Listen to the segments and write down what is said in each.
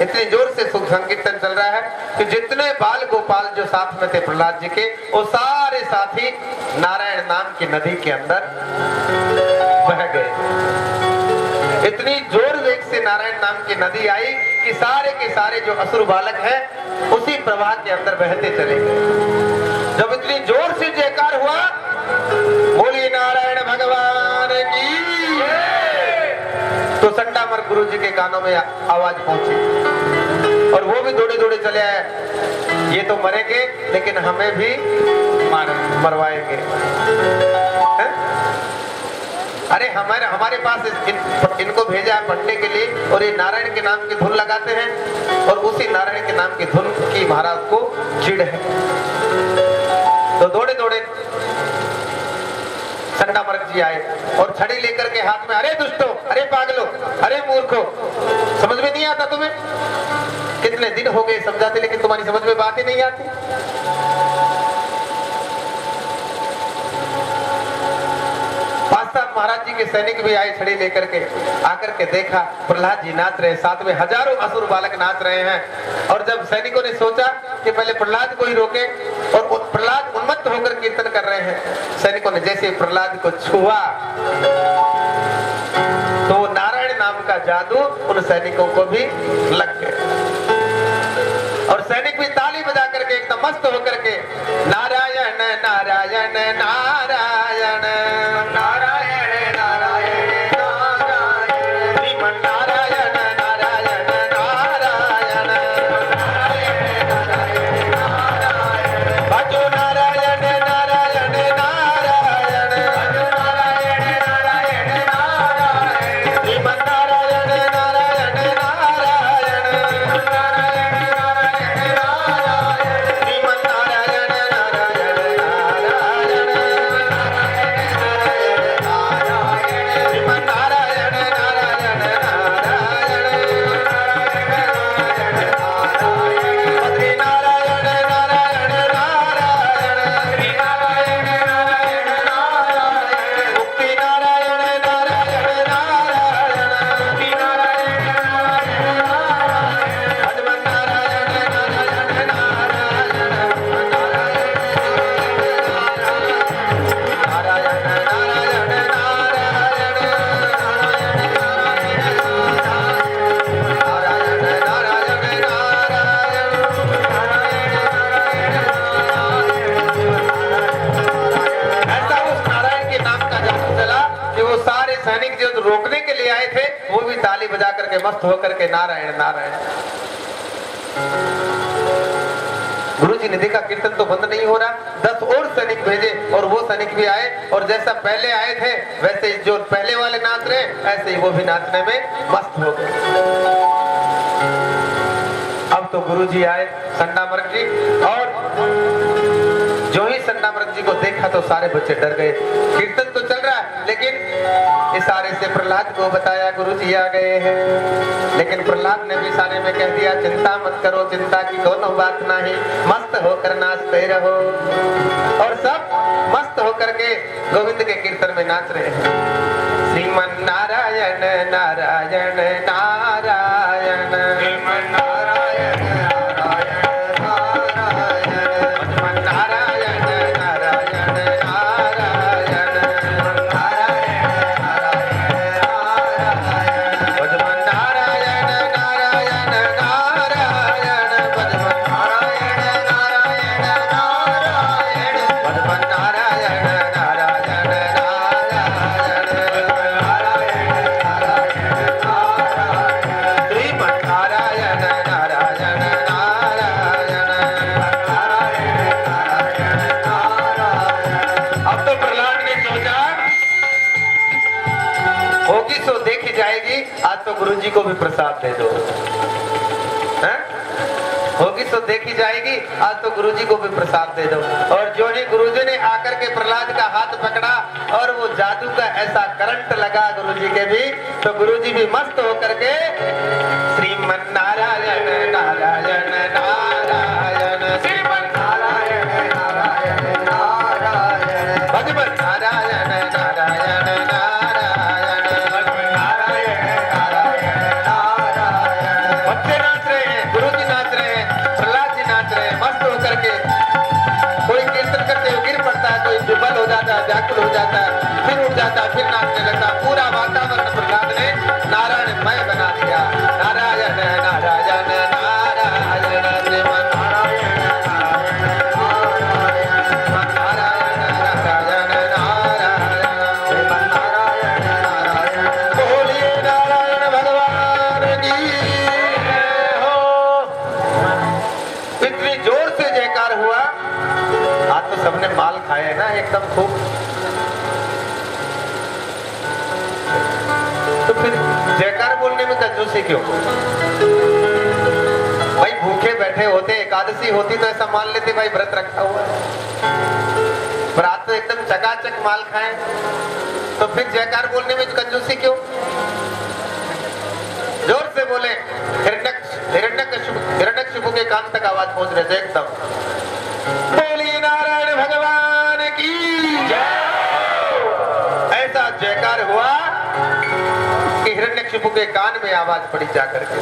इतनी जोर से सुख संकीर्तन चल रहा है कि जितने बाल गोपाल जो साथ में थे प्रहलाद जी के, वो सारे साथी नारायण नाम की नदी के अंदर बह गए। इतनी जोर वेग से नारायण नाम की नदी आई कि सारे के सारे जो असुर बालक हैं उसी प्रवाह के अंदर बहते चले गए। जब इतनी जोर से जयकार हुआ, बोली नारायण भगवान की, तो संडामर गुरु जी के कानों में आवाज पहुंची और वो भी दौड़े दौड़े चले आए। ये तो मरेंगे लेकिन हमें भी मरवाएंगे। अरे हमारे पास इनको भेजा है पढ़ने के लिए और ये नारायण के नाम की धुन लगाते हैं और उसी नारायण के नाम की धुन की महाराज को चिढ़ है। तो दौड़े दौड़े संडामर्क जी आए और छड़ी लेकर के हाथ में, अरे दुष्टो, अरे पागलो, अरे मूर्खो, समझ में नहीं आता तुम्हें? कितने दिन हो गए समझाते लेकिन तुम्हारी समझ में बात ही नहीं आती। महाराज जी के सैनिक भी आए छड़ी लेकर के, आकर के देखा प्रहलाद जी नाच रहे, साथ में हजारों असुर बालक नाच रहे हैं। और जब सैनिकों ने सोचा कि पहले प्रहलाद को ही रोके, और प्रहलाद उन्मत्त होकर कीर्तन कर रहे हैं, सैनिकों ने जैसे प्रहलाद को छुआ तो नारायण नाम का जादू उन सैनिकों को भी लग गया। और सैनिक भी ताली बजा करके एकदम मस्त होकर के नारायण नारायण नारायण नारायण रोकने के लिए आए थे, वो भी ताली बजा करके मस्त होकर के नारायण नारायण। गुरु जी ने देखा कीर्तन तो बंद नहीं हो रहा, 10 और सैनिक भेजे और वो सैनिक भी आए और जैसा पहले आए थे वैसे ही जो पहले वाले नाच रहे ऐसे ही वो भी नाचने में मस्त हो गए। अब तो गुरु जी आए संडामर्क जी, और जो ही संडामर्क जी को देखा तो सारे बच्चे डर गए। कीर्तन तो चल रहा है लेकिन इशारे से प्रहलाद को बताया गुरु जी आ गए हैं, लेकिन प्रहलाद ने भी इशारे में कह दिया चिंता मत करो, चिंता की दोनों बात नहीं, मस्त होकर नाचते रहो। और सब मस्त होकर के गोविंद के कीर्तन में नाच रहे हैं। श्रीमन नारायण नारायण नारायण श्रीमन नारायण तो गुरु जी को भी प्रसाद दे दो, होगी तो देखी जाएगी। आज तो गुरु जी को भी प्रसाद दे दो। और जो ही गुरु जी ने आकर के प्रहलाद का हाथ पकड़ा और वो जादू का ऐसा करंट लगा गुरु जी के भी, तो गुरु जी भी मस्त होकर के श्रीमन नारायण नारायण नारायण श्रीमन नारायण नारायण नारायण भगवान नारायण नारायण नारायण नारायण नारायण बच्चे नाच रहे विवल हो जाता है, व्याकुल हो जाता है, फिर उठ जाता है, फिर नाचने लगता है। पूरा वातावरण प्रहलाद ने नारायणमय बना दिया। नारायण नारायण नारायण श्रीमन नारायण नारायण नारायण श्रीमन नारायण नारायण। बोलिए नारायण भगवान की हो। इतनी जोर से जयकार हुआ। आज तो सबने माल खाए ना एकदम खूब। तो फिर जयकार बोलने में कंजूसी क्यों? भाई भूखे बैठे होते, एकादशी होती तो ऐसा मान लेते भाई व्रत रखा हुआ है। पर आज तो एकदम चकाचक माल खाए, तो फिर जयकार बोलने में कंजूसी क्यों? जोर से बोले। हिरण्यकशिपु के कान तक आवाज पहुंच रहे थे एकदम। बोली नारायण भगवान की जय। ऐसा जयकार हुआ कि हिरण्यकशिपु के कान में आवाज पड़ी जाकर के।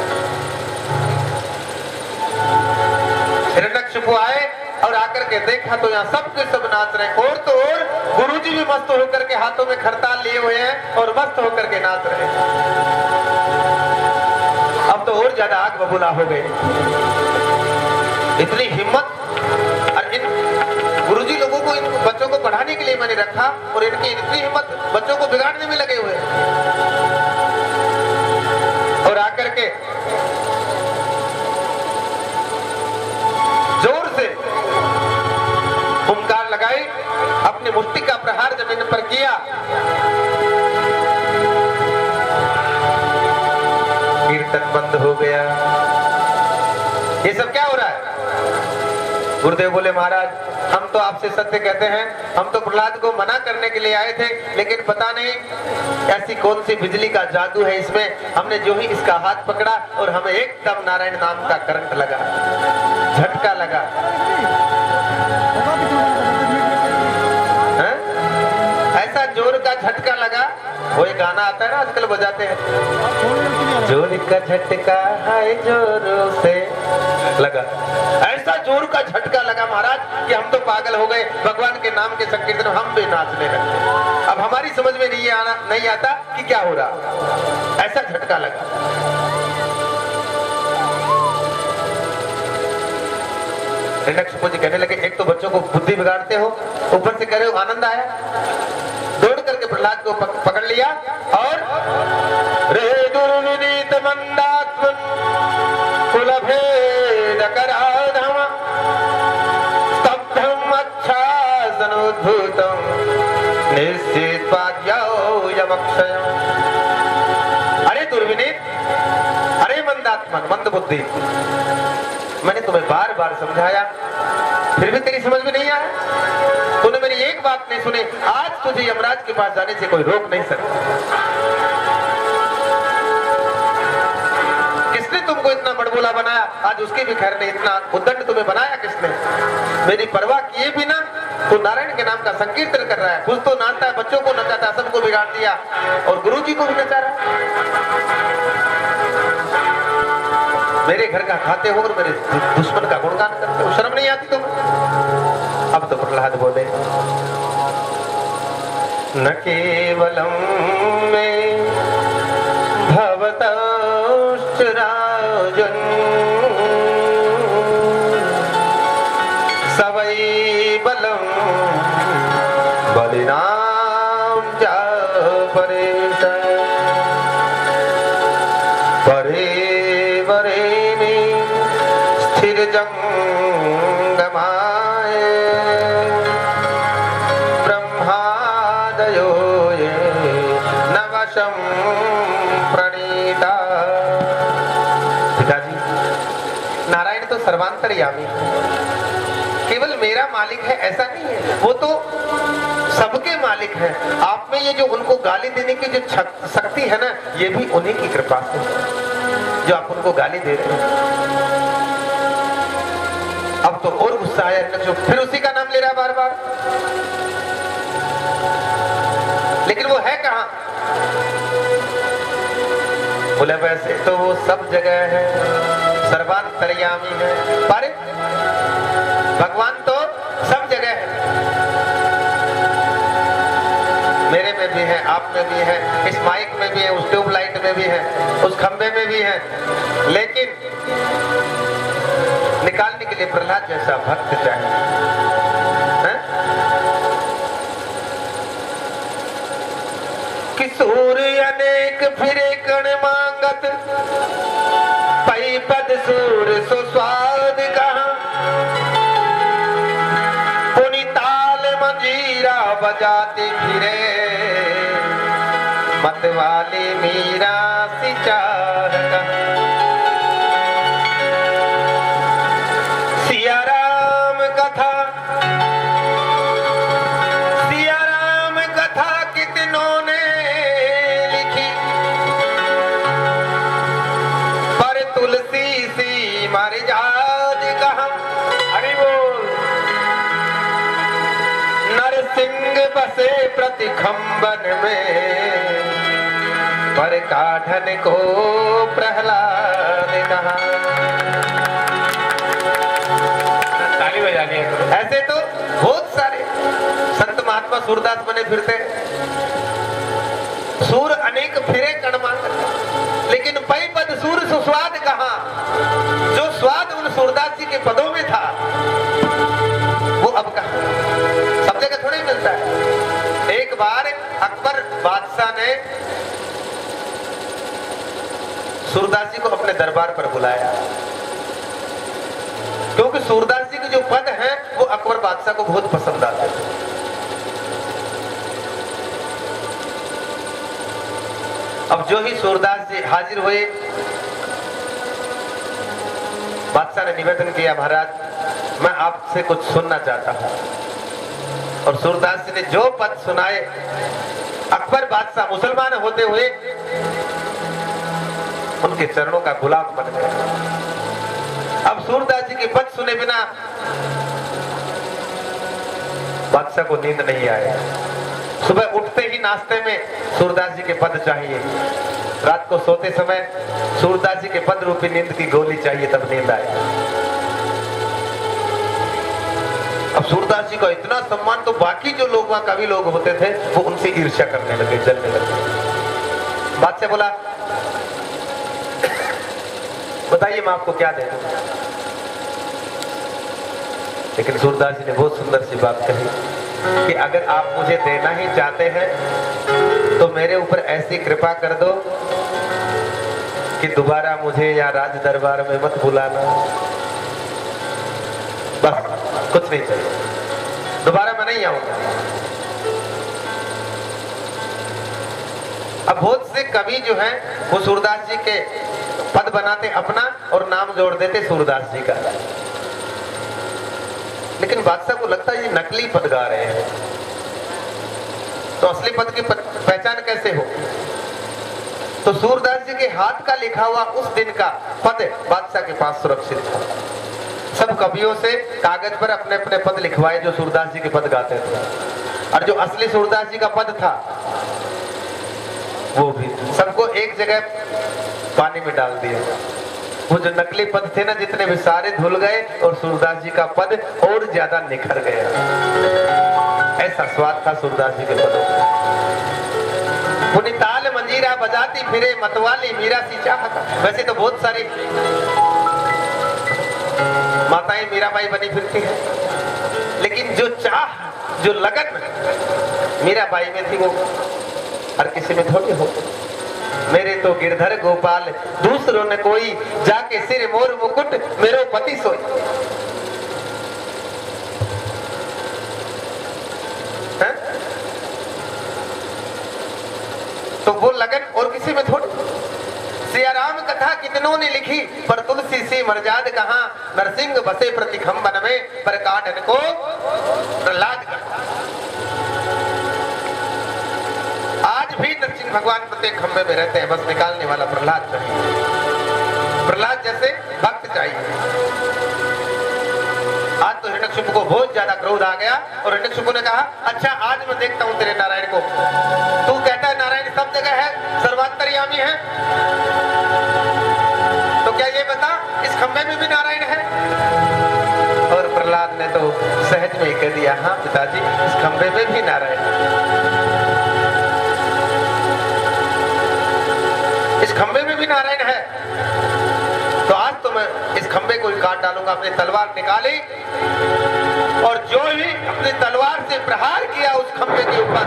हिरण्यकशिपु आए और आकर के देखा तो यहाँ सब के सब नाच रहे हैं। और तो और गुरुजी भी मस्त होकर के हाथों में खरताल लिए हुए हैं और मस्त होकर के नाच रहे हैं। अब तो और ज्यादा आग बबूला हो गई। इतनी हिम्मत। और इन गुरुजी लोगों को, इन बच्चों को पढ़ाने के लिए मैंने रखा और इनकी इतनी हिम्मत, बच्चों को बिगाड़ने में लगे हुए। और आकर के जोर से हुंकार लगाई, अपनी मुट्ठी का प्रहार जमीन पर किया। कीर्तन बंद हो गया। ये सब क्या हो रहा है? गुरुदेव बोले महाराज हम तो आपसे सत्य कहते हैं, हम तो प्रहलाद को मना करने के लिए आए थे, लेकिन पता नहीं ऐसी कौन सी बिजली का जादू है इसमें। हमने जो ही इसका हाथ पकड़ा और हमें एकदम नारायण नाम का करंट लगा, झटका लगा। ऐसा जोर का झटका लगा। वो एक गाना आता है ना आजकल बजाते हैं, जोर का झटका है जोरों से लगा। ऐसा जोर का झटका लगा महाराज कि हम तो पागल हो गए। भगवान के नाम के संकीर्तन हम भी नाचने लगे। अब हमारी समझ में नहीं आता कि क्या हो रहा। ऐसा झटका लगा। हिरण्यकशिपु जी कहने लगे एक तो बच्चों को बुद्धि बिगाड़ते हो, ऊपर से कह रहे हो आनंद आया। दौड़ करके प्रहलाद को पकड़ लिया और रे दुर्विनीत मंदात्मन कुलभेद कराधम स्तब्धम अच्छासनोद्भूतम निश्चित्वाद्यमक्षयम्। अरे दुर्विनीत, अरे मंदात्मन, मंद बुद्धि, मैंने तुम्हें बार बार समझाया फिर भी तेरी समझ में नहीं आया। तूने मेरी एक बात नहीं सुनी। आज तुझे यमराज के पास जाने से कोई रोक नहीं सकता। किसने तुमको इतना बड़बोला बनाया? आज उसकी भी खैर नहीं। इतना उद्दंड तुम्हें बनाया किसने? मेरी परवाह किए बिना तू नारायण के नाम का संकीर्तन कर रहा है। कुछ तो नाचता है, बच्चों को नचाता है, सबको बिगाड़ दिया और गुरुजी को भी नचा रहा है। मेरे घर का खाते हो और मेरे दुश्मन का गुणगान करते हो, शर्म नहीं आती तुम्हें? अब तो प्रहलाद बोले न केवलम में भवतश्च राजन् सवै बलम बलिनाम च परेश परे स्थिर जंगमाय ब्रह्मादयो ये नवशं प्रणीता। पिताजी नारायण तो सर्वांतर्यामी है, केवल मेरा मालिक है ऐसा नहीं है। वो तो सबके मालिक है। आप में ये जो उनको गाली देने की जो शक्ति है ना, ये भी उन्हीं की कृपा से जो आप उनको गाली दे रहे हैं। अब तो और गुस्सा आया, फिर उसी का नाम ले रहा है बार बार। लेकिन वो है कहां? बोले वैसे तो वो सब जगह है, सर्वांतर्यामी है, पर भगवान तो सब जगह है। सांप में भी है, इस माइक में भी है, उस ट्यूबलाइट में भी है, उस खंबे में भी है, लेकिन निकालने के लिए प्रहलाद जैसा भक्त चाहिए। कि सूर्य अनेक फिरे कण मांगत, पई पद सूर सो स्वाद कहा, पुनि ताल मंजीरा बजाते फिरे, मत वाली मीरा सी चाहता। सिया राम कथा, सिया राम कथा कितनों ने लिखी, पर तुलसी सी मर जात कहा। हरि बोल। नरसिंह बसे प्रति खंबन में, पर काढ़न को प्रहलाद कहा। ताली बजानी है। ऐसे तो बहुत सारे संत महात्मा सूरदास बने फिरते, सूर अनेक फिरे कण मांगत, लेकिन पई पद सूर सुस्वाद कहा। जो स्वाद उन सूरदास जी के पदों में था वो अब कहा, सब जगह थोड़ी मिलता है। एक बार अकबर बादशाह ने सूरदास जी को अपने दरबार पर बुलाया, क्योंकि सूरदास जी के जो पद हैं वो अकबर बादशाह को बहुत पसंद आते थे। अब जो ही सूरदास जी हाजिर हुए, बादशाह ने निवेदन किया, महाराज मैं आपसे कुछ सुनना चाहता हूं। और सूरदास जी ने जो पद सुनाए, अकबर बादशाह मुसलमान होते हुए उनके चरणों का गुलाम बन गया। अब सूरदास जी के पद सुने बिना बादशाह को नींद नहीं आया। सुबह उठते ही नाश्ते में सूरदास जी के पद चाहिए, रात को सोते समय सूरदास जी के पद रूपी नींद की गोली चाहिए, तब नींद आए। अब सूरदास जी का इतना सम्मान तो बाकी जो लोग वहां कवि लोग होते थे वो उनसे ईर्ष्या करने लगे, जलने लगे। बादशाह बोला बताइए मैं आपको क्या दे दूं। लेकिन सूरदास जी ने बहुत सुंदर सी बात कही कि अगर आप मुझे देना ही चाहते हैं तो मेरे ऊपर ऐसी कृपा कर दो कि दोबारा मुझे या राज दरबार में मत बुलाना, बस कुछ नहीं चाहिए, दोबारा मैं नहीं आऊंगा। अब बहुत से कवि जो हैं वो सूरदास जी के पद बनाते अपना और नाम जोड़ देते सूरदास जी का, लेकिन बादशाह को लगता है ये नकली पद गा रहे हैं, तो असली पद की पहचान कैसे हो। तो सूरदास जी के हाथ का लिखा हुआ उस दिन का पद बादशाह के पास सुरक्षित था। सब कवियों से कागज पर अपने अपने पद लिखवाए जो सूरदास जी के पद गाते थे, और जो असली सूरदास जी का पद था वो भी सबको एक जगह पानी में डाल दिया। वो जो नकली पद थे ना जितने भी सारे धुल गए और सूरदास जी का पद और ज्यादा निखर गया। ऐसा स्वाद था सूरदास जी के पदों में। पुनि ताल मंजीरा बजाती फिरे, मतवाली मीरा सी चाहता। वैसे तो बहुत सारी माताएं मीराबाई बनी फिरती हैं, लेकिन जो चाह जो लगन मीराबाई में थी वो हर किसी में थोड़ी हो। मेरे तो गिरधर गोपाल दूसरों ने कोई, जाके सिर मोर मुकुट मेरो पति सोई। है? तो वो लगन और किसी में थोड़ी। सिया राम कथा कितनों ने लिखी, पर तुलसी सी मर्याद कहां। नरसिंह बसे प्रति खंबन में, पर काढ़न को प्रहलाद कहा। आज भी नरसिंह भगवान प्रत्येक खंबे में रहते हैं, बस निकालने वाला प्रहलाद चाहिए। प्रहलाद जैसे भक्त चाहिए। आज तो हिरण्यकशिपु को बहुत ज्यादा क्रोध आ गया और हिरण्यकशिपु ने कहा अच्छा आज मैं देखता हूं तेरे नारायण को। तू कहता है नारायण सब जगह है, सर्वांतर्यामी है, तो क्या ये बता इस खंबे में भी नारायण है? और प्रहलाद ने तो सहज में कह दिया हाँ पिताजी इस खंबे में भी नारायण है। नारायण है तो आज तो मैं इस खंबे को काट डालूंगा। अपनी तलवार निकाली और जो ही अपनी तलवार से प्रहार किया उस खंबे के ऊपर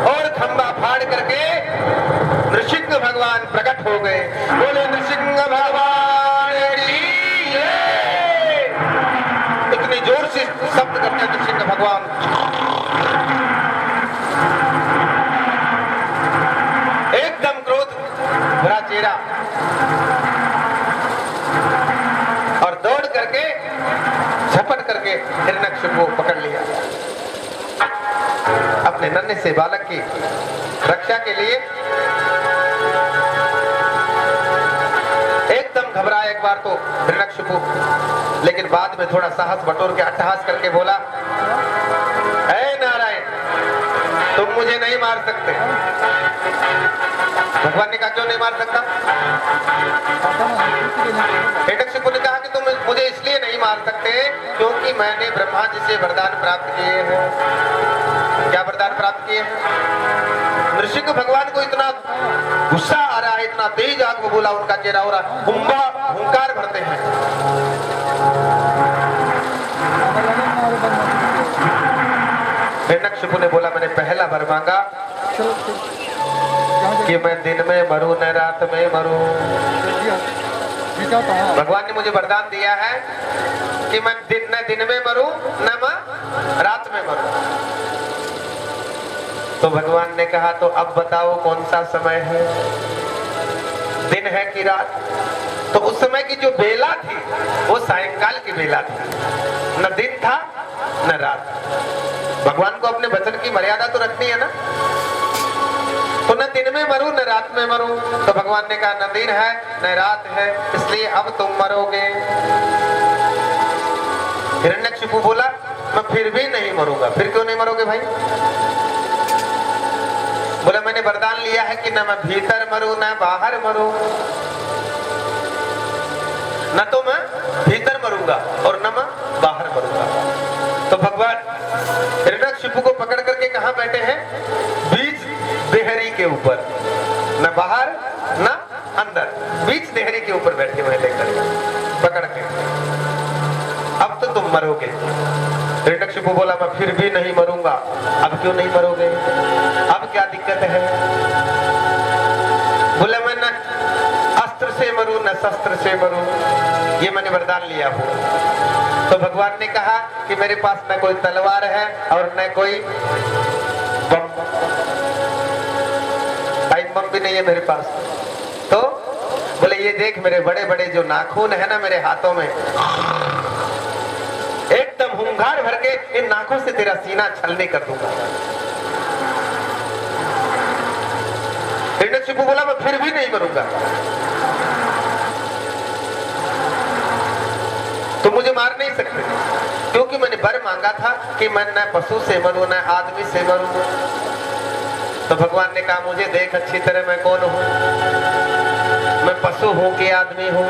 और खंबा फाड़ करके नृसिंह भगवान प्रकट हो गए। बोले नृसिंह भगवान की जय। इतनी जोर से शब्द करते हैं नृसिंह भगवान। एकदम क्रोध भरा चेहरा और दौड़ करके झपट करके हिरण्यकशिपु को पकड़ लिया। अपने नन्हे से बालक की रक्षा के लिए एकदम घबराया एक बार तो हिरण्यकशिपु, लेकिन बाद में थोड़ा साहस बटोर के अट्टहास करके बोला, ऐ नारायण तुम मुझे नहीं मार सकते। भगवान ने कहा क्यों नहीं मार सकता? हिरण्यकशिपु ने कहा कि तुम मुझे इसलिए नहीं मार सकते क्योंकि मैंने ब्रह्मा जी से वरदान प्राप्त किए हैं। क्या वरदान प्राप्त किए हैं? नृसिंह भगवान को इतना गुस्सा आ रहा है, इतना तेज आग में बोला, उनका चेहरा हो रहा, हुंकार भरते हैं। हिरण्यकशिपु ने बोला मैंने पहला वर मांगा कि मैं दिन में मरूं न रात में मरूं। भगवान ने मुझे वरदान दिया है कि मैं दिन में मरूं न रात में मरूं। तो भगवान ने कहा तो अब बताओ कौन सा समय है, दिन है कि रात? तो उस समय की जो बेला थी वो सायंकाल की बेला थी, न दिन था न रात। भगवान को अपने वचन की मर्यादा तो रखनी है ना। तो न दिन में मरूं न रात में मरूं। तो भगवान ने कहा न दिन है न रात है, इसलिए अब तुम मरोगे। हिरण्यकशिपु बोला मैं फिर भी नहीं मरूंगा। फिर क्यों नहीं मरोगे भाई? बोला मैंने वरदान लिया है कि न मैं भीतर मरूं न बाहर मरूं। न तो मैं भीतर मरूंगा और न मैं बाहर मरूंगा। तो भगवान हिरण्यकशिपु को पकड़ करके कहां बैठे हैं? बीच देहरी के ऊपर, न बाहर न अंदर, बीच देहरी के ऊपर बैठे हुए लेकर पकड़ के। अब तो तुम मरोगे। हिरण्यकशिपु बोला मैं फिर भी नहीं मरूंगा। अब क्यों नहीं मरोगे? अब क्या दिक्कत है? बोले मैं न अस्त्र से मरूं न शस्त्र से मरूं, ये मैंने वरदान लिया हूं। तो भगवान ने कहा कि मेरे पास न कोई तलवार है और न कोई बम भी नहीं है मेरे पास। तो बोले ये देख मेरे बड़े बड़े जो नाखून है ना मेरे हाथों में, एकदम हुंकार भर के इन नाखून से तेरा सीना छलनी कर दूंगा। हिरण्यकशिपु बोला मैं फिर भी नहीं मरूंगा। तो मुझे मार नहीं सकते क्योंकि मैंने वर मांगा था कि मैं न पशु से मरूं न आदमी से मरूं। तो भगवान ने कहा मुझे देख अच्छी तरह मैं कौन हूं, मैं पशु हूं कि आदमी हूं?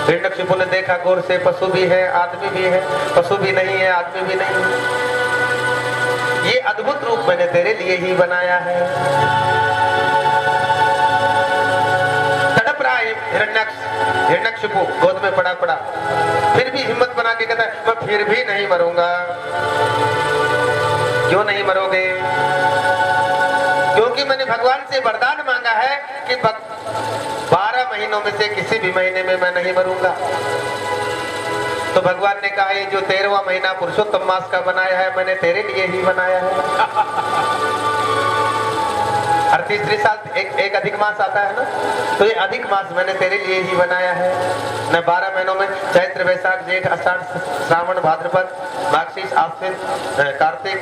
हिरण्यकशिपु ने देखा गौर से पशु भी है आदमी भी है, पशु भी नहीं है आदमी भी नहीं है। ये अद्भुत रूप मैंने तेरे लिए ही बनाया है। तड़प रहा है हिरण्यकशिपु गोद में पड़ा पड़ा, फिर भी हिम्मत बना के कहता है मैं फिर भी नहीं मरूंगा। क्यों नहीं मरोगे? क्योंकि मैंने भगवान से वरदान मांगा है कि 12 महीनों में से किसी भी महीने में मैं नहीं मरूंगा। तो भगवान ने कहा ये जो 13वां महीना पुरुषोत्तम मास का बनाया है मैंने तेरे लिए ही बनाया है। हर तीसरे साल एक अधिक मास आता है ना, तो ये अधिक मास मैंने तेरे लिए ही बनाया है। मैं 12 महीनों में चैत्र वैशाख जेठ आषाढ़ श्रावण भाद्रपद माघशीष आश्विन कार्तिक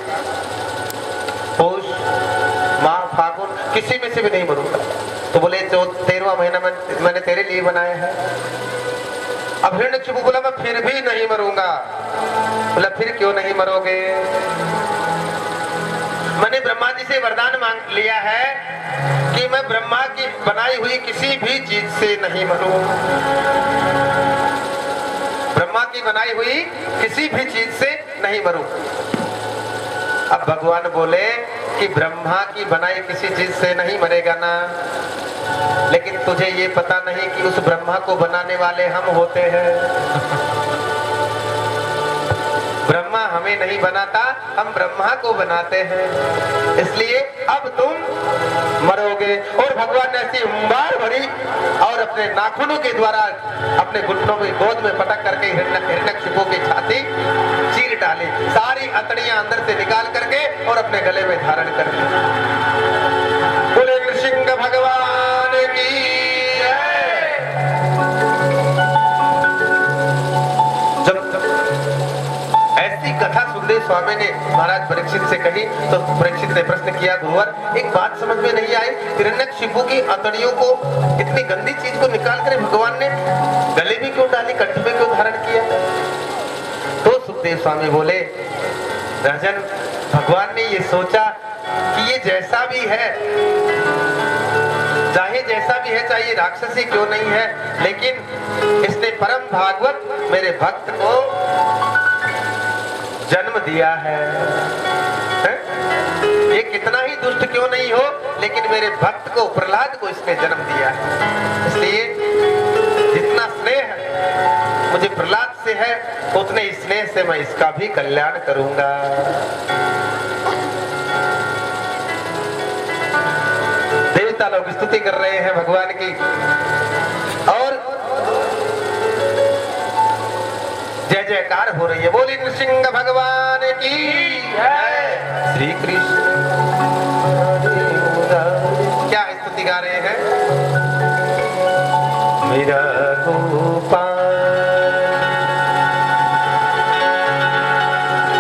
पौष माह फागुन किसी में से भी नहीं मरूंगा। तो बोले जो 13वां महीना मैंने तेरे लिए बनाया है। अब हिरण्यकशिपु बोला मैं फिर भी नहीं मरूंगा। बोला फिर क्यों नहीं मरोगे? मैंने ब्रह्मा जी से वरदान मांग लिया है कि मैं ब्रह्मा की बनाई हुई किसी भी चीज से नहीं मरूं। ब्रह्मा की बनाई हुई किसी भी चीज से नहीं मरूं। अब भगवान बोले कि ब्रह्मा की बनाई किसी चीज से नहीं मरेगा ना। लेकिन तुझे ये पता नहीं कि उस ब्रह्मा को बनाने वाले हम होते हैं। ब्रह्मा हमें नहीं बनाता, हम ब्रह्मा को बनाते हैं। इसलिए अब तुम मरोगे। और भगवान ने ऐसी हुंकार भरी और अपने नाखूनों के द्वारा अपने घुटनों में गोद में पटक करके हिरण्यकशिपु की छाती चीर डाली, सारी अतड़ियां अंदर से निकाल करके और अपने गले में धारण कर ली। बोले नृसिंह भगवान की जय। जब ऐसी कथा सुखदेव स्वामी ने महाराज परीक्षित से कही तो परीक्षित ने प्रश्न किया, गुरुवर एक बात समझ में नहीं आई, हिरण्यकशिपु की अतड़ियों को इतनी गंदी चीज को निकाल कर भगवान ने गले में क्यों डाली, कंठ में क्यों धारण किया? तो सुखदेव स्वामी बोले, राजन भगवान ने ये सोचा कि ये जैसा भी है, चाहे जैसा भी है, चाहे राक्षसी क्यों नहीं है, लेकिन इसने परम भागवत मेरे भक्त को जन्म दिया है। ये कितना ही दुष्ट क्यों नहीं हो, लेकिन मेरे भक्त को, प्रहलाद को इसने जन्म दिया है। इसलिए जितना स्नेह मुझे प्रहलाद से है, उतने स्नेह से मैं इसका भी कल्याण करूंगा। देवता लोग स्तुति कर रहे हैं भगवान की और जय जयकार हो रही है। बोली नृसिंह भगवान की जय। श्री कृष्ण क्या स्तुति गा रहे हैं? मेरा गोपाल,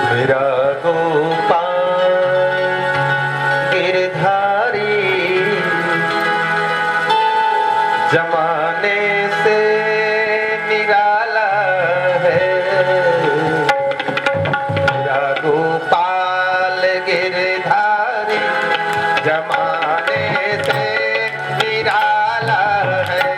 मेरा गोपाल गिरधारी, जमाने से निराला है। मेरा गोपाल गिरधारी, जमाने से निराला है।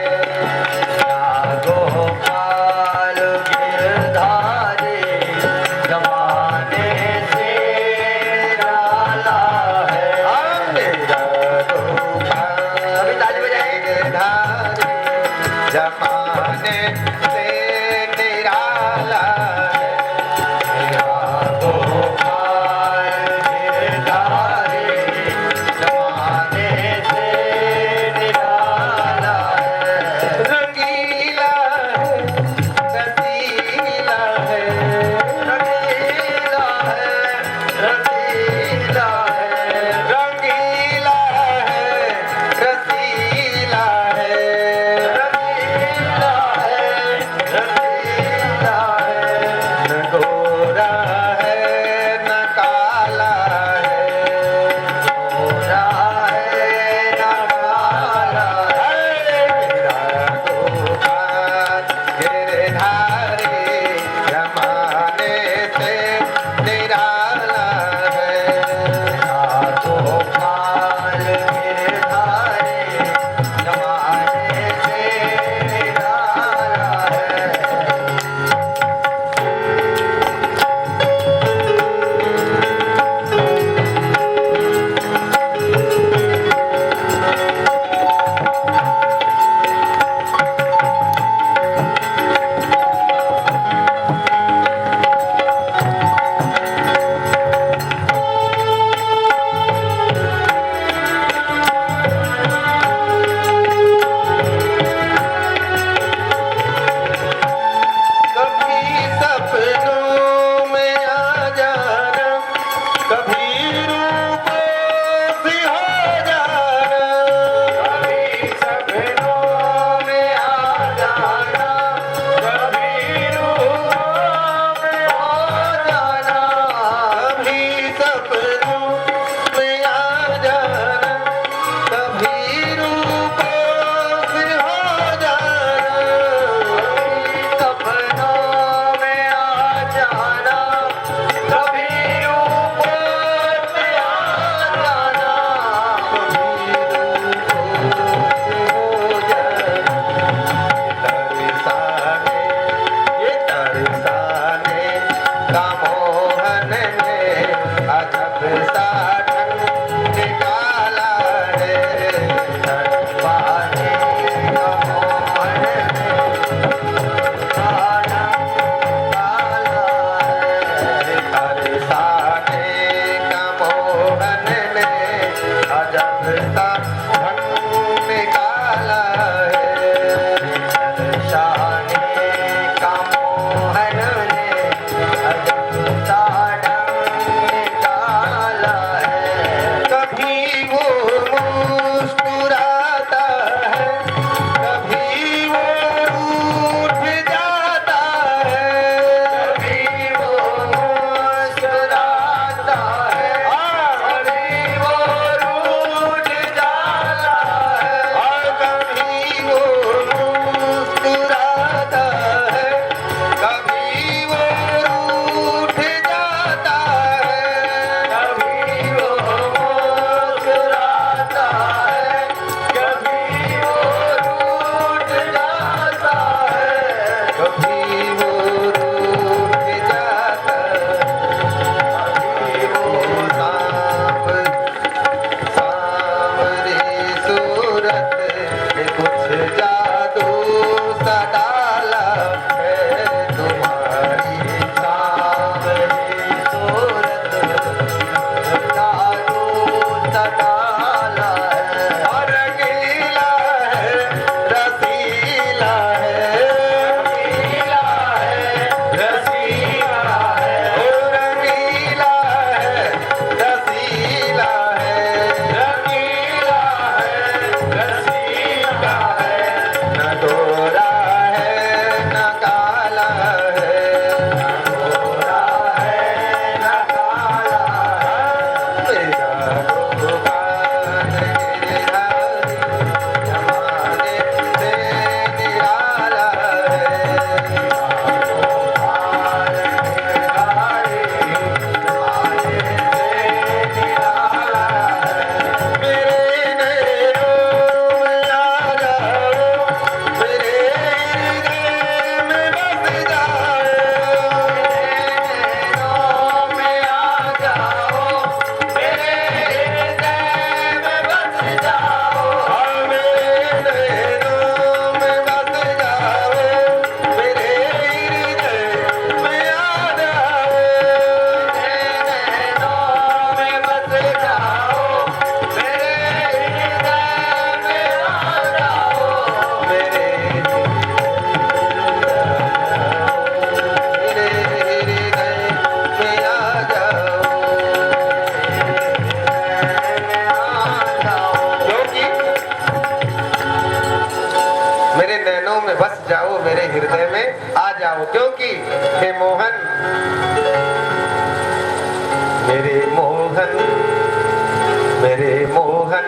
मोहन मेरे मोहन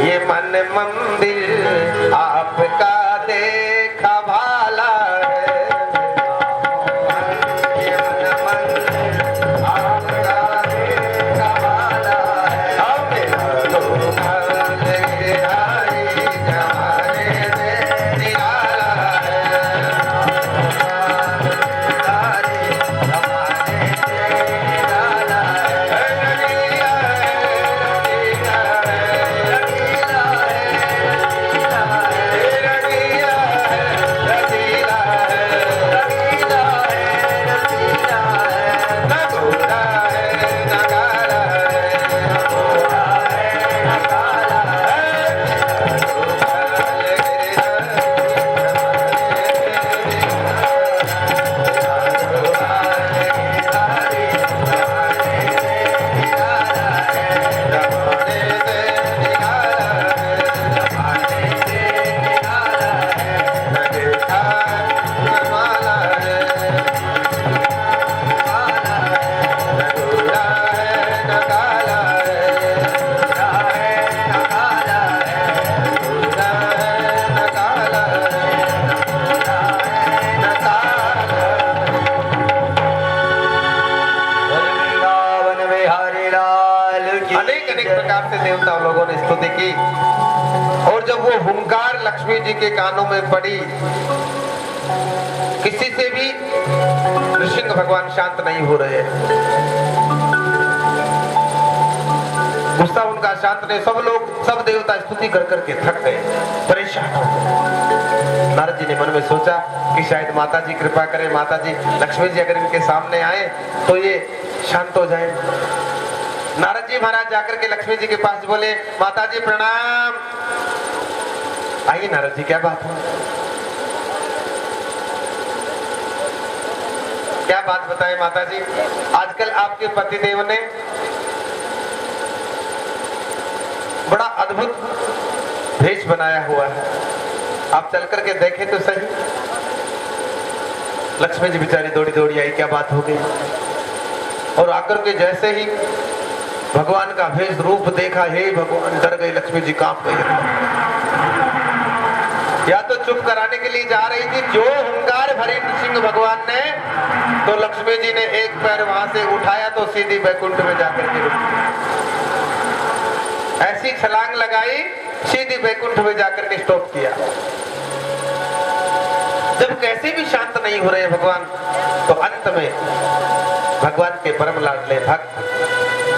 ये मन मंदिर आपका देखा भाला है। ये मन मंदिर आपका देखा भाला है। अनेक अनेक प्रकार से देवता लोगों ने स्तुति की और जब वो हुंकार लक्ष्मी जी के कानों में पड़ी, किसी से भी नृसिंह भगवान शांत नहीं हो रहे। गुस्सा उनका शांत नहीं, सब लोग सब देवता स्तुति कर करके थक गए, परेशान हो गए। नारद जी ने मन में सोचा कि शायद माता जी कृपा करें, माता जी लक्ष्मी जी अगर इनके सामने आए तो ये शांत हो जाए। नारद जी महाराज जाकर के लक्ष्मी जी के पास बोले, माता जी प्रणाम। आइए नारद जी, क्या बात है? क्या बात बताएं माता जी? आजकल आपके पतिदेव ने बड़ा अद्भुत भेष बनाया हुआ है, आप चल करके देखें तो सही। लक्ष्मी जी बेचारी दौड़ी दौड़ी आई, क्या बात हो गई? और आकर के जैसे ही भगवान का भेष रूप देखा, हे भगवान, डर गई लक्ष्मी जी, कांप गई। या तो चुप कराने के लिए जा रही थी, जो हुंकार भरी नृसिंह भगवान ने, तो लक्ष्मी जी ने एक पैर वहां से उठाया तो सीधी बैकुंठ में जाकर के रुक गई। ऐसी छलांग लगाई, सीधी बैकुंठ में जाकर के स्टॉप किया। जब कैसे भी शांत नहीं हो रहे भगवान, तो अंत में भगवान के परम लाडले भक्त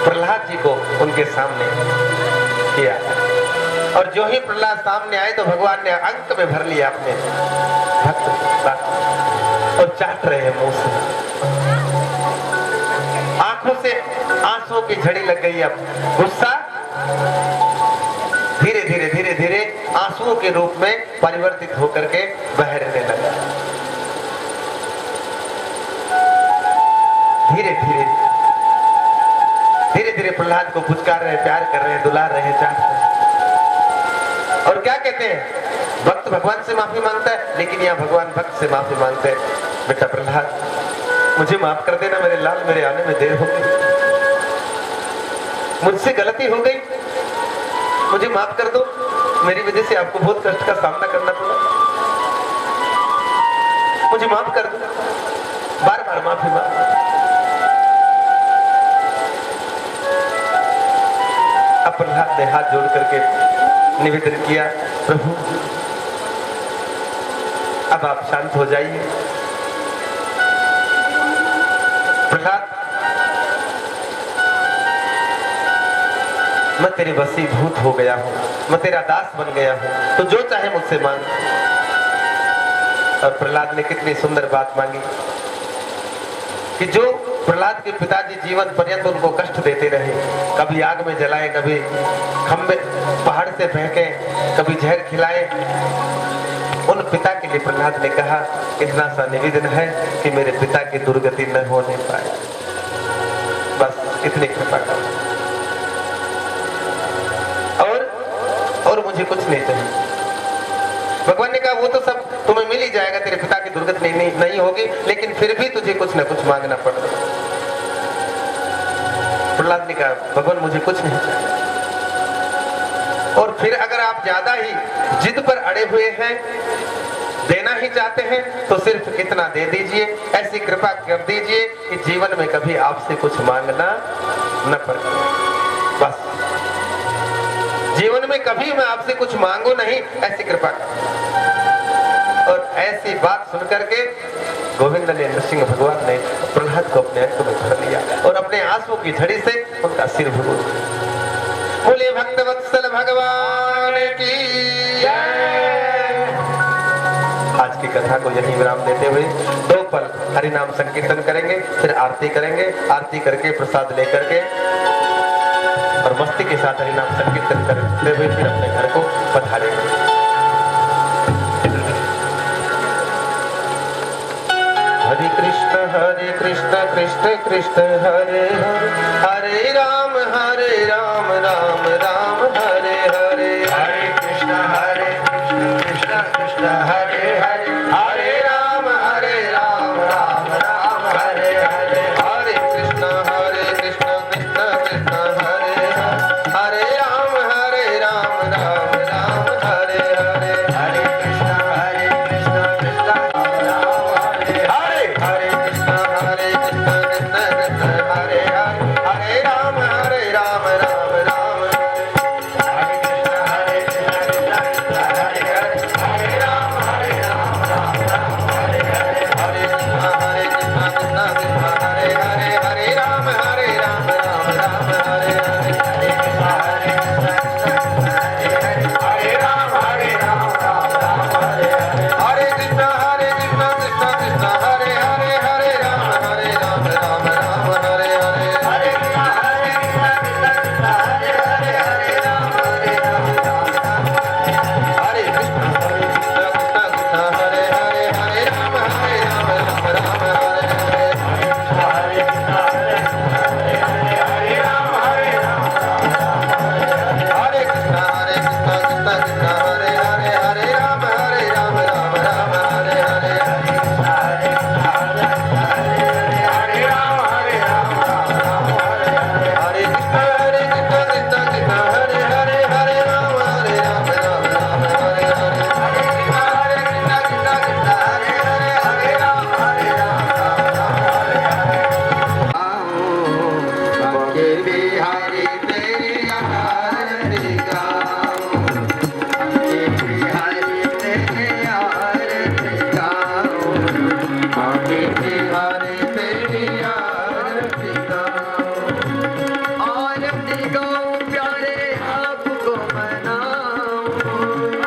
प्रहलाद जी को उनके सामने किया। और जो ही प्रहलाद सामने आए तो भगवान ने अंक में भर लिया अपने भक्त और चाट रहे हैं मुंह से। आंखों से आंसुओं की झड़ी लग गई। अब गुस्सा धीरे धीरे धीरे धीरे आंसुओं के रूप में परिवर्तित होकर के बहने लगा। धीरे धीरे धीरे धीरे प्रहलाद को पुचकार रहे, प्यार कर रहे, दुलार रहे, चाट रहे। और क्या कहते हैं, भक्त भगवान से माफी मांगता है, लेकिन यहाँ भगवान भक्त से माफी मांगते हैं। बेटा प्रहलाद, मुझे माफ कर देना, मेरे लाल, मेरे आने में देर हो गई, मुझसे गलती हो गई, मुझे माफ कर दो, मेरी वजह से आपको बहुत कष्ट का सामना करना पड़ा, मुझे माफ कर दो। बार बार माफी मांग। अब प्रहलाद ने हाथ जोड़ करके निवेदन किया, प्रभु अब आप शांत हो जाइए। प्रहलाद, मैं तेरे वशीभूत हो गया हूं, मैं तेरा दास बन गया हूं, तो जो चाहे मुझसे मांग। और प्रहलाद ने कितनी सुंदर बात मांगी कि जो प्रहलाद के पिताजी जीवन पर्यंत उनको कष्ट देते रहे, कभी आग में जलाए, कभी खंबे पहाड़ से फेंके, कभी जहर खिलाए, उन पिता के लिए प्रहलाद ने कहा, इतना सा निवेदन है कि मेरे पिता की दुर्गति न होने पाए, बस इतनी कृपा कर, और मुझे कुछ नहीं चाहिए। भगवान ने कहा, वो तो सब तुम्हें मिल ही जाएगा, तेरे पिता की दुर्गति नहीं होगी, लेकिन फिर भी तुझे कुछ न कुछ मांगना पड़ेगा। प्रहलाद ने कहा भगवान मुझे कुछ नहीं चाहिए। और फिर अगर आप ज्यादा ही जिद पर अड़े हुए हैं, देना ही चाहते हैं तो सिर्फ इतना दे दीजिए, ऐसी कृपा कर दीजिए कि जीवन में कभी आपसे कुछ मांगना न पड़े। बस जीवन में कभी मैं आपसे कुछ मांगू नहीं, ऐसी कृपा कर। और ऐसी बात सुनकर के गोविंद ने, नरसिंह भगवान ने प्रहलाद को अपने अंक में भर लिया और अपने आंसुओं की झड़ी से उनका सिर भिगो दिया। बोले भक्त वत्सल भगवान की जय। आज की कथा को यही विराम देते हुए 2 पल हरि नाम संकीर्तन करेंगे, फिर आरती करेंगे। आरती करके प्रसाद लेकर के और मस्ती के साथ हरि नाम संकीर्तन करते हुए फिर अपने घर को पधारेंगे। हरे कृष्ण कृष्ण कृष्ण हरे हरे, हरे राम राम राम हरे हरे। हरे कृष्ण कृष्ण कृष्ण हरे हरे, हरे राम राम राम हरे हरे। हरे कृष्ण कृष्ण कृष्ण हरे हरे, हरे राम राम राम हरे हरे। हरे कृष्ण कृष्ण कृष्ण राम हरे हरे, हरे कृष्ण कृष्ण कृष्ण हरे हरे, हरे राम राम राम हरे। हरे कृष्ण हरे कृष्ण हरे राम राम हरे हरे। हरे कृष्ण कृष्ण कृष्ण हरे हरे, हरे राम राम हरे हरे। हरे कृष्ण हरे कृष्ण हरे हरे, हरे राम राम हरे हरे। हरे कृष्ण कृष्ण कृष्ण हरे हरे, हरे राम राम हरे हरे। हरे कृष्ण कृष्ण कृष्ण हरे हरे, हरे राम हरे कृष्ण कृष्ण कृष्ण हरे हरे, हरे राम राम हरे हरे। हरे कृष्ण हरे हरे, हरे राम हरे कृष्ण कृष्ण कृष्ण हरे हरे, हरे राम राम हरे हरे। हरे हरे राम हरे कृष्ण कृष्ण कृष्ण हरे हरे, हरे राम राम हरे हरे। हरे कृष्ण कृष्ण कृष्ण हरे हरे, हरे राम हरे हरे। बांके बिहारी तेरी आरती गाऊं, बांके बिहारी तेरी आरती गाऊं, बांके बिहारी तेरी आरती गाऊं। आरती गाऊं प्यारे आपको मनाऊं,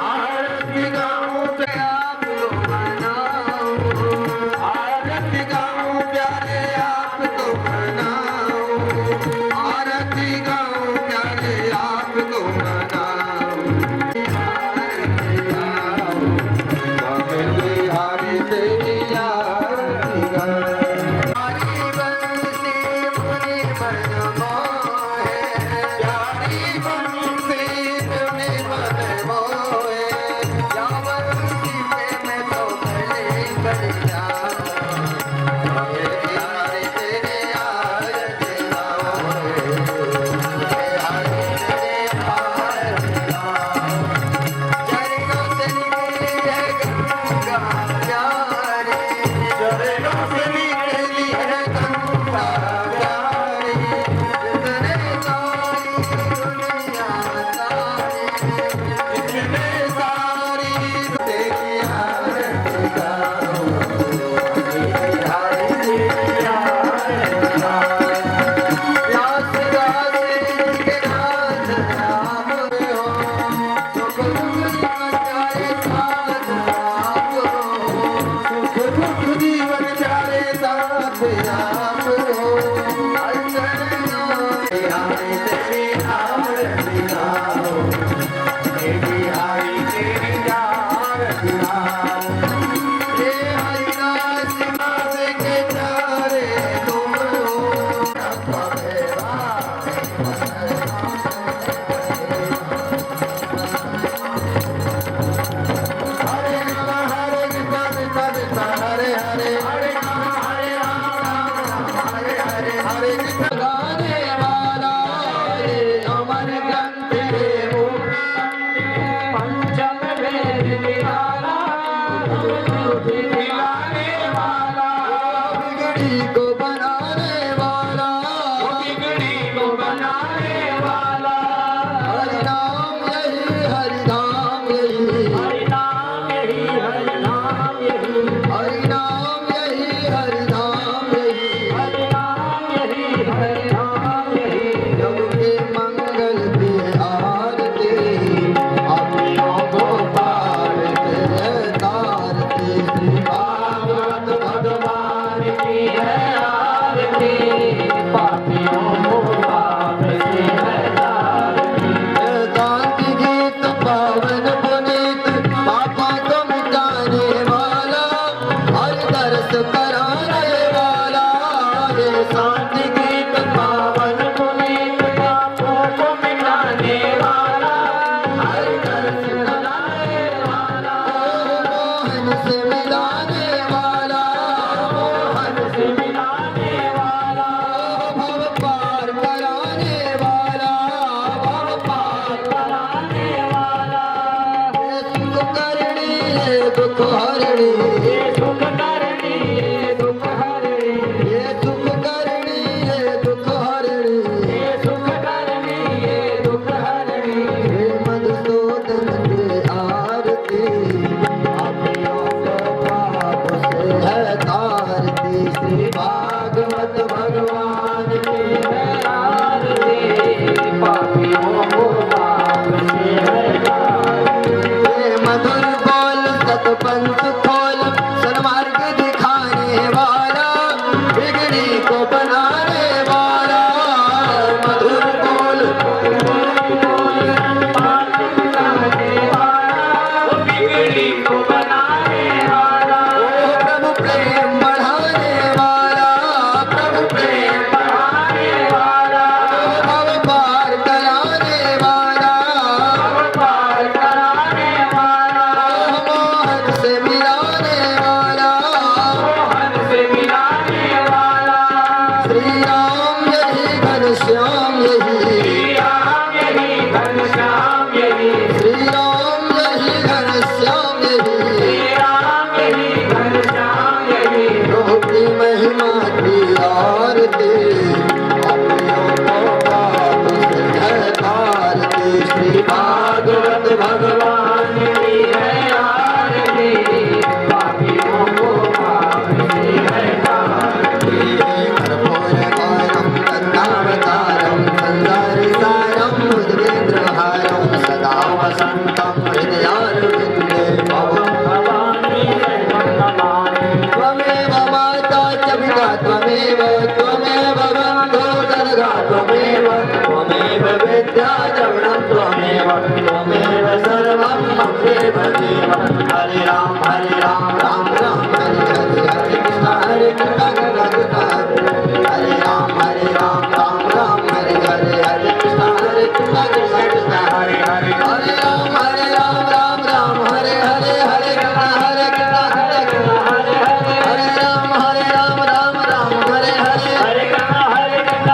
आरती गाऊं प्यारे आपको मनाऊं, आरती गाऊं प्यारे आपको मनाऊं, आरती गाऊं प्यारे आपको मनाऊं। आरती गाऊं, बांके बिहारी तेरी आरती गाऊं। हरी बंसी मुनि मन मोहे, प्यारी बंसी मुनि मन मोहे, या बंसी पे मैं तो गले गल जाऊं। बांके बिहारी तेरी आरती गाऊं, बिहारी तेरी आरती गाऊं। चरणों से निकली है गंगा प्यारी, चरणों से निकली है गंगा प्यारी, जितने सारी दुनिया सारी, जितने सारी तेरी आरती गाऊं, बिहारी तेरी आरती गाऊं। प्यास गासे के नाथ राम हो, सुख दुख चारे साथ आप हो, सुख दुख जीवन चारे साथ आप हो। बिहारी तेरी आरती गाऊं, बिहारी तेरी आरती गाऊं। हे हरिदास दास के चारे तुम हो, हरे कृष्ण कृष्ण हरे हरे, हरे राम राम हरे हरे। हरे कृष्ण गाने वाले दुख हरणी ये सुख करणी ये दुख हरणी ये सुख करणी ये दुख हरणी ये सुख करणी ये दुख हरणी हे मधुसूदन की आरती पापियों को पाप से है तारती श्री भागवत भगवान की है आरती पापियों को पाप से है तारती। हे मधुर बोल सतपंथ खोल सन्मार्ग दिखाने वाला बिगड़ी को बनाने वाला मधुर बोल बिगड़ी को बनाने वाला ओ प्रभु प्रेम बढ़ाने वाला प्रभु प्रेम बढ़ाने वाला भव पार कराने वाला पार कराने वाला मोहन से मिलाने वाला मोहन से मिलाने वाला श्री राम यही घनश्याम यही श्री राम यही घनश्याम यही श्री राम यही घनश्याम यही श्री राम यही घनश्याम यही प्रभु की महिमा की आरती पापियों को पाप से है तारती श्री भागवत भगवान की है आरती पापियों को पाप से है तारती। कर्पूरकारं तन्नावतारं संसारसारं मुद्रेन्द्रहारं सदा वसन्तं हृदयारविन्दे भवं भवानी सर्वं नमामि त्वमेव माता च पिता त्वमेव बन्धो दर्गा त्वमेव विद्या द्रविणं त्वमेव सर्वं ममेव देव हरे राम राम राम हरे हरे हरे कृष्ण कृष्ण कृष्ण हरे राम राम हरे हरे हरे कृष्ण कृष्ण कृष्ण हरे हरे हरे राम राम हरे हरे हरे कृष्ण कृष्ण हरे हरे राम राम हरे हरे हरे कृष्ण हरे कृष्ण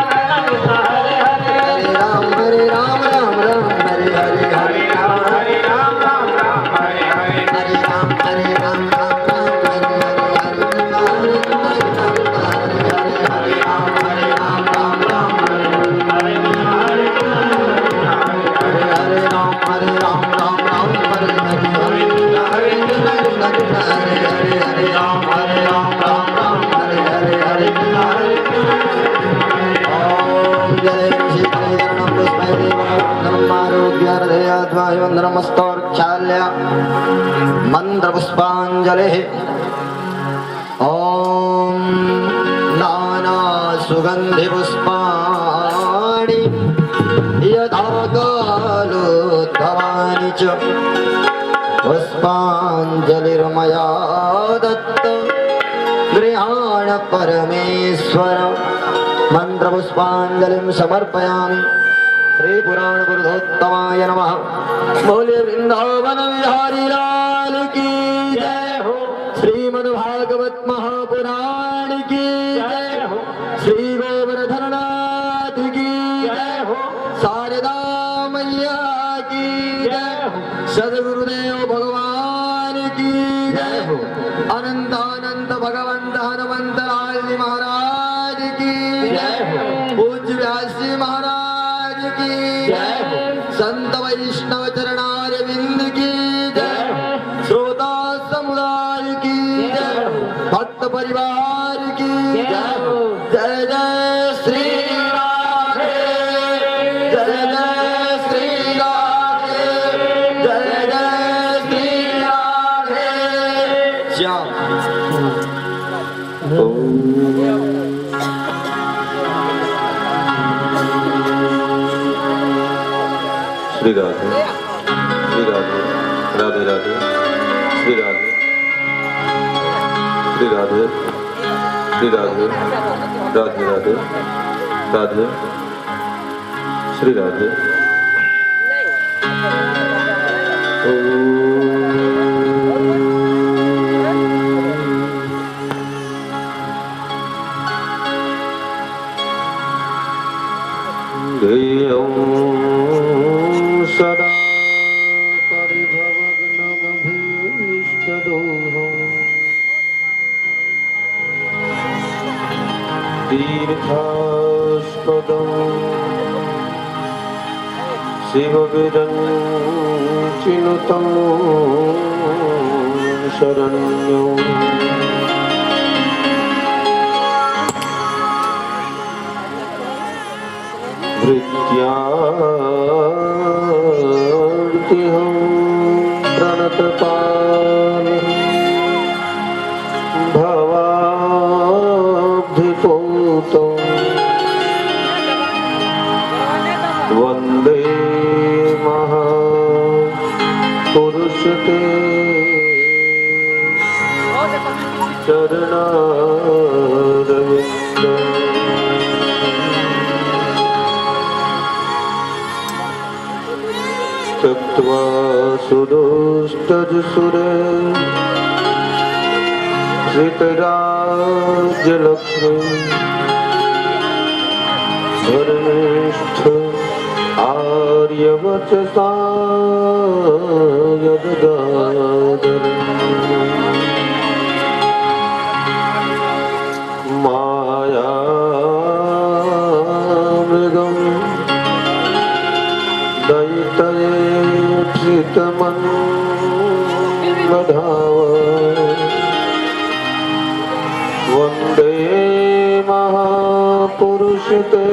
हरे हरे हरे राम हरे राम हरे हरे हरे राम हरे राम राम राम हरे हरे हरे राम हरे राम हरे हरे हरे कृष्ण हरे राम हरे राम राम हरे कृष्ण हरे कृष्ण हरे राम हरे राम हरे हरे हरे कृष्ण कृष्ण हरे हरे राम राम हरे हरे ओम जय श्री चरणं पुष्पै धर्मारोग्यार्धयाध्वायुवन्दनमस्तोर्क्षाल्य मन्त्रपुष्पाञ्जलिः ॐ नाना सुगन्धिपुष्पाणि यथा कालोद्भवानि च पुष्पाञ्जलिर्मया दत्त गृहाण परमेश्वर मंत्रपुष्पाञ्जलिं समर्पयामि श्री पुराण पुरुषोत्तमाय नमः। बोले वृंदावन विहारी लाल की जय हो। श्रीमद्भागवत महापुराण की जय हो। श्री गोवर्धननाथ की जय हो। शारदा मैया की जय हो। सद्गुरुदेव भगवान की जय हो। अनंत अनंत भगवंत हनुमंत लाल जी महाराज की जय हो। पूज्य व्यास जी महाराज की जय हो। संत वैष्णव चरणारविंद की जय हो। श्रोता समुदाय की जय हो। भक्त परिवार की जय हो। जय जय श्री राधे जय जय श्री राधे जय जय श्री राधे श्याम। श्री राधे श्री राधे राधे राधे श्री राधे श्री राधे श्री राधे राधे राधे राधे श्री राधे सदा परिभवग्नमभीष्टदोषम् शिवविरञ्चिनुतं शरण्यो भृत्यार्तिहं प्रणतपालि भवाब्धिपूतं वन्दे महापुरुष ते चरणारविन्दम् त्यक्त्वा सुदुष्टजसुरे धृतराज्यलक्ष्मी धर्मिष्ठ आर्यवचसा यदगादर मायामृगम् दयितयेक्षितमन्वधाव वन्दे महापुरुषते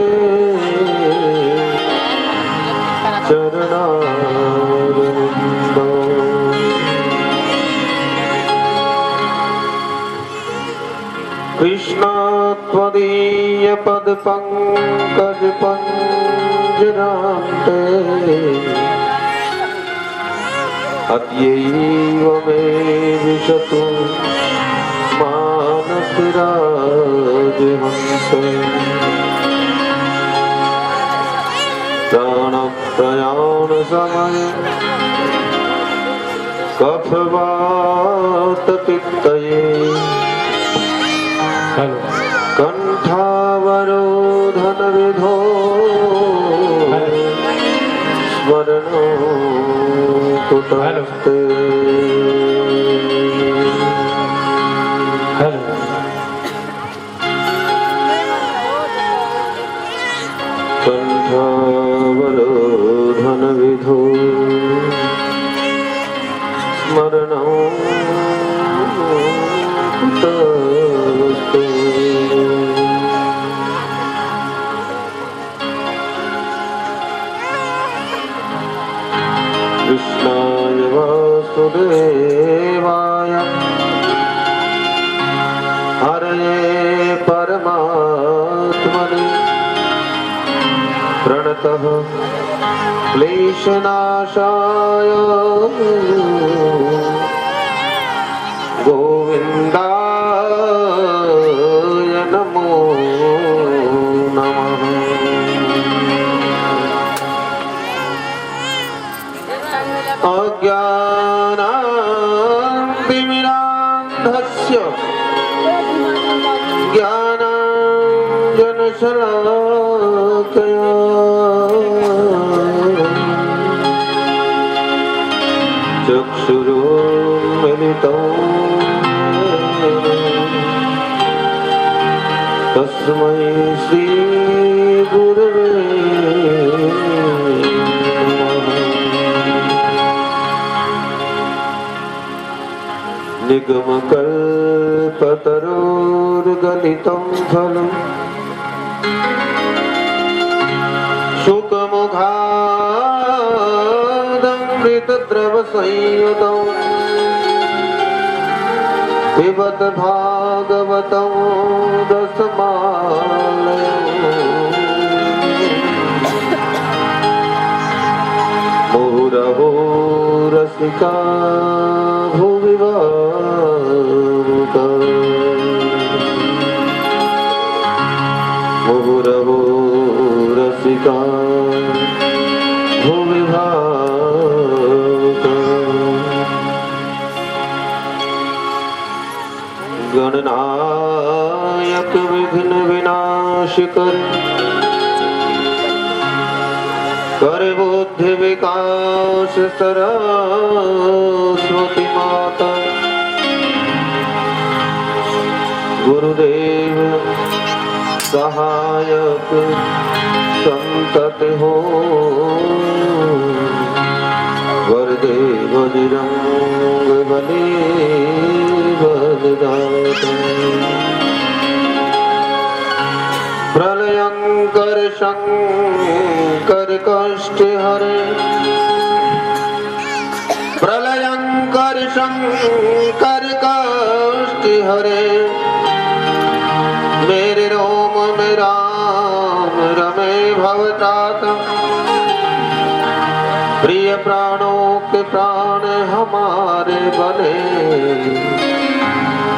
चरणारविन्दम् कृष्ण त्वदीयपदपङ्कजपञ्जरान्ते अद्यैव मे विशतु मानसराजहंसे प्राणप्रयाणसमये कफवातपित्तये कण्ठावरोधनविधो स्मरणो कुतस्ते कण्ठावरोधनविधो स्मरणो कुतस्ते कृष्णाय वासुदेवाय हरये परमात्मने प्रणतः क्लेशनाशाय गोविन्दाय नमो नमः अज्ञानान्तिमिरान्धस्य ज्ञानाञ्जनशलाकया चक्षुरुन्मिलितं तस्मै श्रीगुरवे निगमकल्पतरोर्गलितं फलं शुकमुखादमृतद्रवसंयुतं पिबत भागवतं रसमालयम् मुहुरहो रसिका भुवि वारुका मुहुरहो रसिका भुवि वारुका गणनायक विघ्न विनाशकर कर बुद्धि विकास सरस्वती माता गुरुदेव सहायक संतत हो वरदे बजरंग बली बलदाता प्रलयंकर शंकर कष्ट हरे प्रलयंकर शंकर कष्ट हरे मेरे रोम में राम रमे भवतात प्रिय प्राणों के प्राण हमारे बने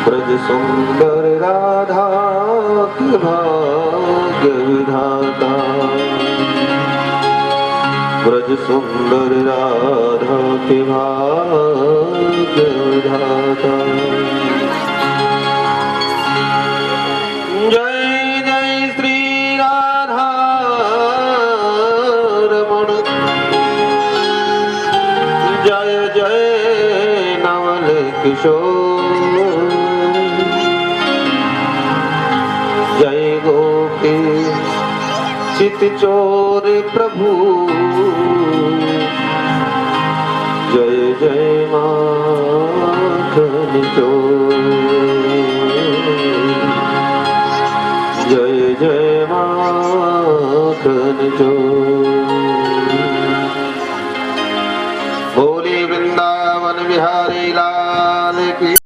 ब्रज सुंदर राधा के भाग्य विधाता ब्रज सुंदर राधा के भाग्य विधाता जय जय श्री राधा रमण जय जय नवल किशोर जय गोपी चित चोर प्रभु जय जय माखन चोर जय जय माखन चोर बोले वृंदावन बिहारी लाल की